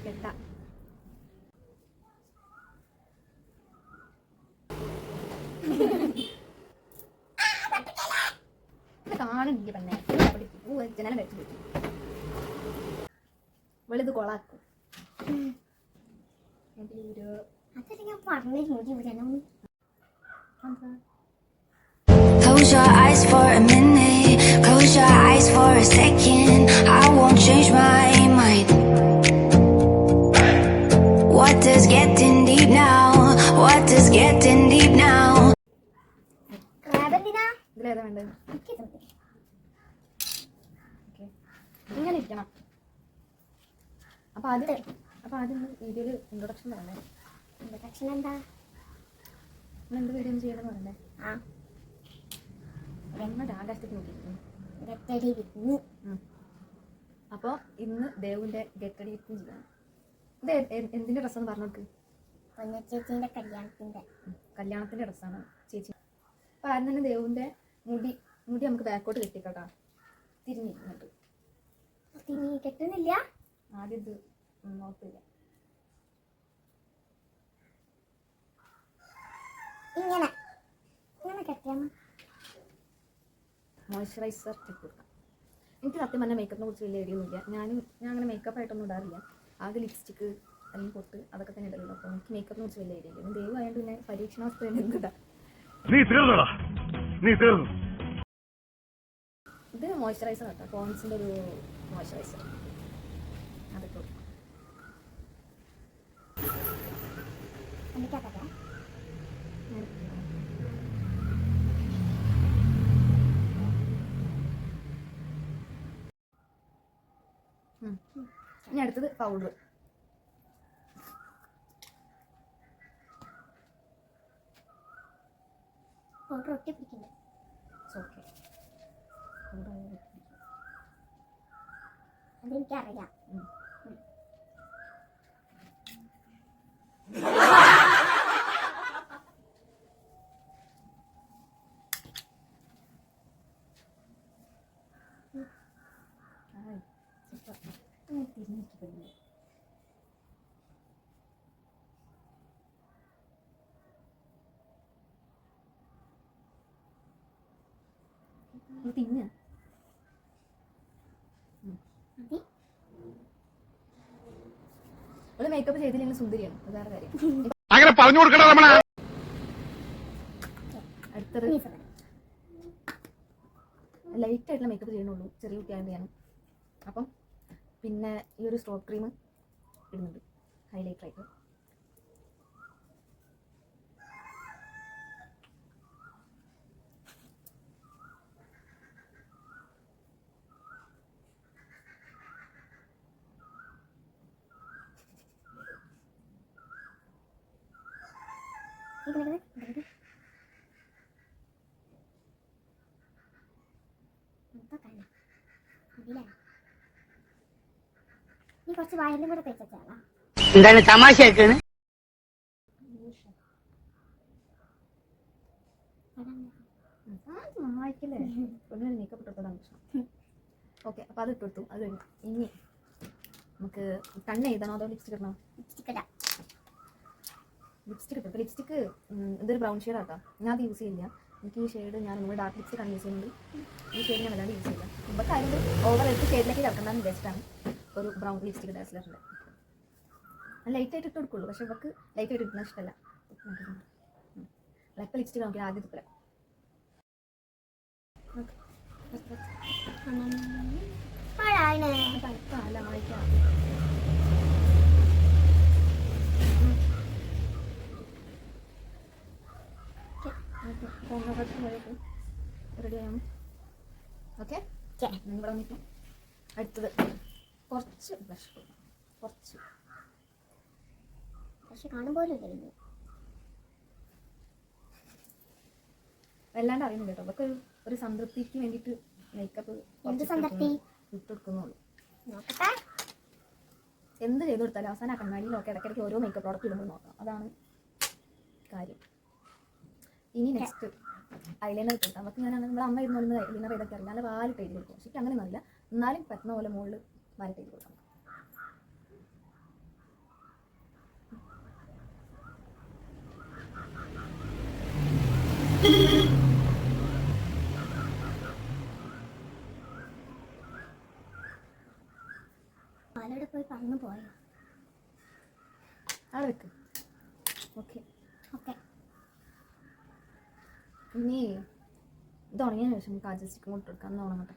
കെട്ടാ കാണുന്നില്ല പെണ്ണെ ജനല വെച്ച് പോയി വെളുത് കൊളാക്കും Close your eyes for a minute, close your eyes for a second, I won't change my mind. What does getting deep now, what does getting deep now? ഇതിലേതാ വേണ്ടത്? ഇങ്ങനെ ഇരിക്കണം. അപ്പൊ ആദ്യം വീഡിയോയിൽ ഇൻട്രൊഡക്ഷൻ പറയണ്ടേ? ഇൻട്രൊഡക്ഷൻ എന്താ? എന്ത് വീഡിയോ ചെയ്യണമെന്ന് പറയണ്ടേ? ആകാശത്തേക്ക് നോക്കിയിരിക്കുന്നു. അപ്പോൾ ഇന്ന് ദേവുവിൻ്റെ ഗെറ്റ് റെഡി വിത്തും ചെയ്യണം. ഇത് എന്തിൻ്റെ ഡ്രസ്സാന്ന് പറഞ്ഞോക്ക്? ചേച്ചീൻ്റെ കല്യാണത്തിൻ്റെ ഡ്രസ്സാണ് ചേച്ചി. അപ്പോൾ ആദ്യം തന്നെ ദേവുവിൻ്റെ മുടി നമുക്ക് ബാക്കോട്ട് കെട്ടിക്കോട്ടാ, തിരിഞ്ഞിരുന്നിട്ട്. കെട്ടുന്നില്ല. ആദ്യം ഇത് നോക്കില്ല, ഇങ്ങനെ കെട്ടിയാ മോയ്സ്ചറൈസർ ഇട്ട് കൊടുക്കാം. എനിക്ക് സത്യം പറഞ്ഞാൽ മേക്കപ്പിനെ കുറിച്ച് വലിയ ഐഡിയ ഒന്നുമില്ല. ഞാൻ അങ്ങനെ മേക്കപ്പ് ആയിട്ടൊന്നും ഇടാറില്ല. ആകെ ലിപ്സ്റ്റിക്ക് അല്ലെങ്കിൽ പൊട്ട് അതൊക്കെ തന്നെ ഇടലുള്ളൂ. അപ്പോൾ എനിക്ക് മേക്കപ്പിനെ കുറിച്ച് വലിയ ഐഡിയ ഇല്ല. ദൈവം ആയതുകൊണ്ട് പിന്നെ പരീക്ഷണാവസ്ഥ തന്നെ എന്തിടാം. ഇത് മോയ്സ്ചറൈസർ കേട്ടോ, പോൺസിൻ്റെ ഒരു മോയ്സ്ചറൈസർ. അതൊക്കെ കൊടുക്കാം. ഇനി അടുത്തത് പൗഡർ. ഒട്ടി പിടിക്കണ്ടേ? ഓക്കെ, അതെനിക്കറിയാം. തിന്ന ഒരു മേക്കപ്പ് ചെയ്തില്ലെങ്കിൽ സുന്ദരിയാണ്, വേറെ കാര്യം. അങ്ങനെ പറഞ്ഞു കൊടുക്കണ രമണ. അടുത്തത് ലൈറ്റ് ആയിട്ടുള്ള മേക്കപ്പ് ചെയ്യണുള്ളൂ, ചെറിയ കുട്ടിയായത് ഞാൻ. അപ്പം പിന്നെ ഈ ഒരു സ്ട്രോക്ക് ക്രീം ഇടുന്നുണ്ട് ഹൈലൈറ്റർ ആയിട്ട്. നീ കുറച്ച് വായലും കൂടെ തേച്ചാലാ? എന്താണ് തമാശയാക്കാണ്? നന്നായിക്കല്ലേ പെണ്ണിന് മേക്കപ്പ് ഇട്ടെടുത്തതാണ് പ്രശ്നം. ഓക്കെ, അപ്പോൾ അത് ഇട്ടെടുത്തു. അത് കഴിഞ്ഞു ഇനി നമുക്ക് കണ്ണ് എഴുതണോ അതോ ലിപ്സ്റ്റിക് ഇടണോ? ലിപ്സ്റ്റിക് ഇട്ടു. ലിപ്സ്റ്റിക്ക് ഇതൊരു ബ്രൗൺ ഷെയ്ഡ് ആട്ടോ. ഞാൻ അത് യൂസ് ചെയ്യില്ല. എനിക്ക് ഈ ഷെയ്ഡ് ഞാൻ നമ്മൾ ഡാർക്ക് ലിപ്സ്റ്റിക് ആണ് യൂസ് ചെയ്യുന്നത്. ഈ ഷെയ്ഡ് ഞാൻ വല്ലാണ്ട് യൂസ് ചെയ്യില്ല. ഇപ്പോൾ കാര്യം ഓവർ എടുത്ത് ഷെയ്ഡിലേക്ക് കിടക്കണ്ടെന്ന് വിചാരിച്ചിട്ടാണ് ഒരു ബ്രൗൺ ലിപ്സ്റ്റിക് ഡാസ്ലറുണ്ട്. ലൈറ്റ് ആയിട്ട് ഇട്ട് കൊടുക്കുള്ളൂ, പക്ഷേ ഇവർക്ക് ലൈറ്റ് ആയിട്ട് ഇടുന്ന ഇഷ്ടമല്ല. ഇപ്പം ലിപ്സ്റ്റിക് നോക്കി ആദ്യം തുപ്പല. അല്ല വായിക്കാം. റെഡിയായോ? ഓക്കെ, ഇവിടെ വന്നിട്ട് അടുത്തത് കുറച്ച് ബ്ലഷ്. കുറച്ച് കാണുമ്പോലും വല്ലാണ്ട് അറിയുന്നില്ല കേട്ടോ. അതൊക്കെ ഒരു സംതൃപ്തിക്ക് വേണ്ടിയിട്ട് മേക്കപ്പ് ഇട്ടുകൊടുക്കുന്നുള്ളൂ. എന്ത് ചെയ്ത് കൊടുത്താലും അവസാനം ആ കണ്ണാടിയിലൊക്കെ ഇടയ്ക്കിടയ്ക്ക് ഓരോ മേക്കപ്പ് പ്രോഡക്റ്റ് ഇടുമ്പോൾ നോക്കാം. അതാണ് കാര്യം. ഇനി നെക്സ്റ്റ് ഐലൈനർ ഇട്ട് കൊടുക്കാം. നമുക്ക് ഞാൻ നമ്മുടെ അമ്മ ഇരുന്ന് ഐലൈനർ ചെയ്തൊക്കെ അറിയാം. നല്ല വാലിട്ട് എഴുതി കൊടുക്കും. പക്ഷേ അങ്ങനെ ഒന്നുമില്ല, എന്നാലും പറ്റുന്ന പോലെ മുകളിൽ വാലിട്ട് എഴുതി കൊടുക്കാം. വാലയുടെ പോയി പറന്നു പോയോ? അവിടെ വെക്ക്. Okay, okay. ഇനി ഇത് ഉണങ്ങിയ ശേഷം കാജൽ സ്റ്റിക്കും കൊണ്ട് കൊടുക്കാം. എന്ന് ഉണങ്ങട്ടെ.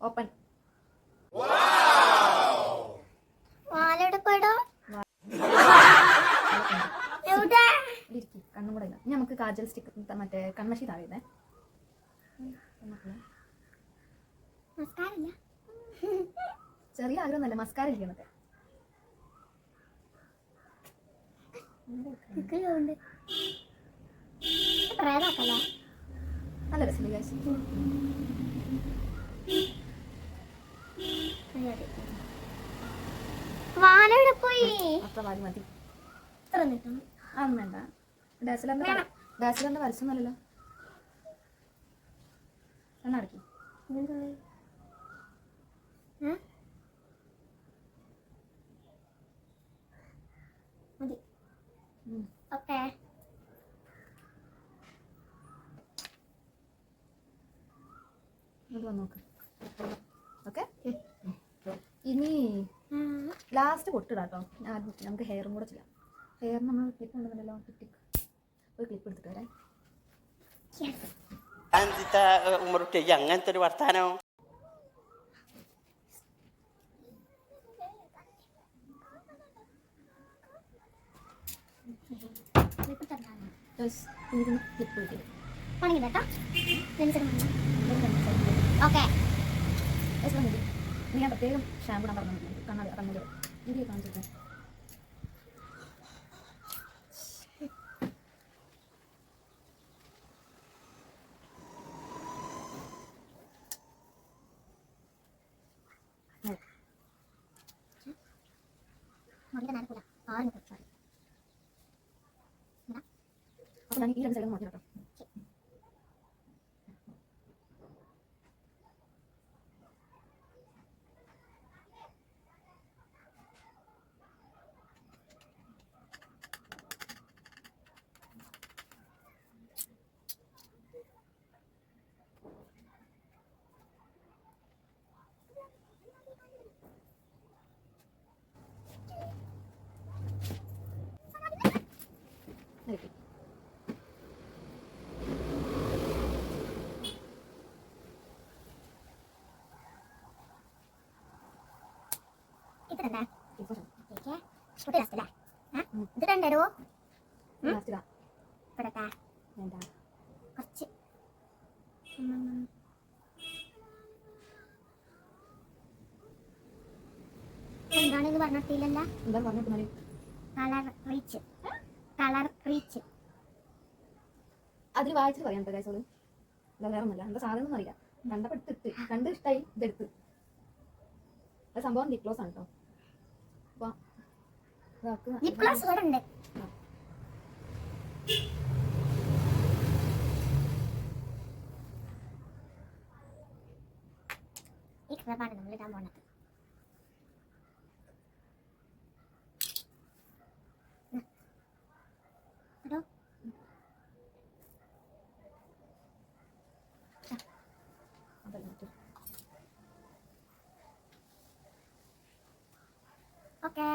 ഓപ്പൺ. വാലയുടെ പോയിടോ? എവിടെ? ഇരിക്കും, കണ്ണും കൂടെ ഇല്ല. ഇനി നമുക്ക് കാജൽ സ്റ്റിക്ക് മറ്റേ കൺമഷി താഴെ നമസ്കാരമില്ല. ചെറിയ ആഗ്രഹമൊന്നുമല്ല, മസ്കാര ഇരിക്കണത്തെ. ഉണ്ട് പ്രേതാക്കല്ലേ? നല്ല രസം വിചാരിച്ചു. വാലയുടെ പോയി. അത്ര വാരി മതി. ഇത്ര നിൽക്കണം. അതൊന്നും വേണ്ട. ഡാസിലറിന്റെ വരച്ചൊന്നുമല്ലല്ലോ. കണ്ണടക്കി. മതി. ഓക്കെ. ഇത് വന്ന് നോക്ക്. ഓക്കെ, ഇനി ലാസ്റ്റ് പൊട്ടിടാട്ടോ. നമുക്ക് ഹെയറും കൂടെ ചെയ്യാം. ഹെയർ നമ്മൾ ക്ലിപ്പ് കൊണ്ടുവന്നല്ലോ. ടിക് ഒരു ക്ലിപ്പ് എടുത്തിട്ട് വരാം. ഉമ്മറുട്ടി അങ്ങനത്തെ ഒരു വർത്താനോ? ഇതിന് ക്ലിപ്പ് കിട്ടിയത് ഓക്കെ. ഞാൻ പ്രത്യേകം ഷാമ്പു ഇടാൻ പറഞ്ഞു. കണ്ണാടി കണ്ണാടി വീഡിയോ കാണിച്ചിട്ട് അപ്പോൾ ഞാൻ ഈ രണ്ട് സൈഡും നോക്കി കേട്ടോ. Okay. ഇത് രണ്ടോ ഇവിടത്തെ കുറച്ച് എന്താണെന്ന് പറഞ്ഞിട്ടില്ലല്ല. എന്താ പറഞ്ഞിട്ട് കളർ റീച്ച് അതിൽ വായിച്ചിട്ട് പറയാം കേട്ടോ ഗൈസോള്. അല്ല വേറെ ഒന്നുമില്ല. എന്താ സാധനം ഒന്നും അറിയില്ല. കണ്ടപ്പോൾ എടുത്തിട്ട് കണ്ട് ഇഷ്ടമായി ഇതെടുത്ത്. അത് സംഭവം ലിപ് ഗ്ലോസ് ആണ് കേട്ടോ. ലിപ് ഗ്ലോസ് ഇവിടെ ഉണ്ട്. ഈ കളറാണ് നമ്മൾ ഇടാൻ പോണത്. ഓക്കെ.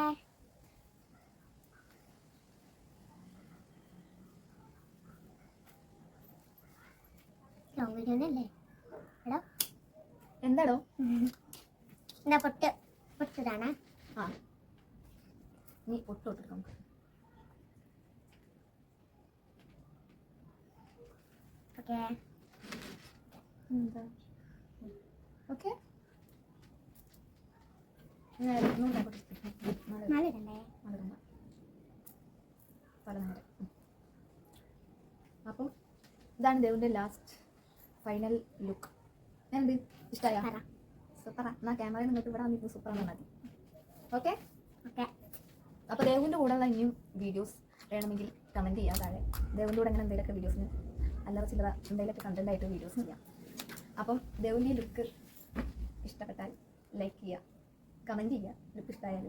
ലോങ് വീഡിയോ അല്ലേ? ഹലോ, എന്താടോ? എന്താ പൊട്ടിതാണ്? ആ, നീ പൊട്ടോട്ട് നമുക്ക്. ഓക്കെ. എന്താ ഓക്കെ. നല്ല നാലിടണ്ടേ? പല നേരം. അപ്പം ഇതാണ് ദേവിൻ്റെ ലാസ്റ്റ് ഫൈനൽ ലുക്ക്. എന്ത് ഇഷ്ടമായ? സൂപ്പറാ. എന്നാ ക്യാമറയിൽ നിങ്ങൾക്ക് ഇവിടെ വന്നിട്ട് സൂപ്പറാന്ന് മതി. Okay okay. അപ്പോൾ ദേവിൻ്റെ കൂടെയുള്ള ഇനിയും വീഡിയോസ് വേണമെങ്കിൽ കമൻറ്റ് ചെയ്യാം താഴെ. ദേവിൻ്റെ കൂടെ അങ്ങനെ എന്തെങ്കിലുമൊക്കെ വീഡിയോസിന് അല്ലറ ചില്ലറ എന്തെങ്കിലുമൊക്കെ കണ്ടന്റ് ആയിട്ട് വീഡിയോസ് ചെയ്യാം. അപ്പം ദേവിൻ്റെ ലുക്ക് ഇഷ്ടപ്പെട്ടാൽ ലൈക്ക് ചെയ്യുക, കമൻറ്റ് ചെയ്യുക. ലുക്ക് ഇഷ്ടമായാൽ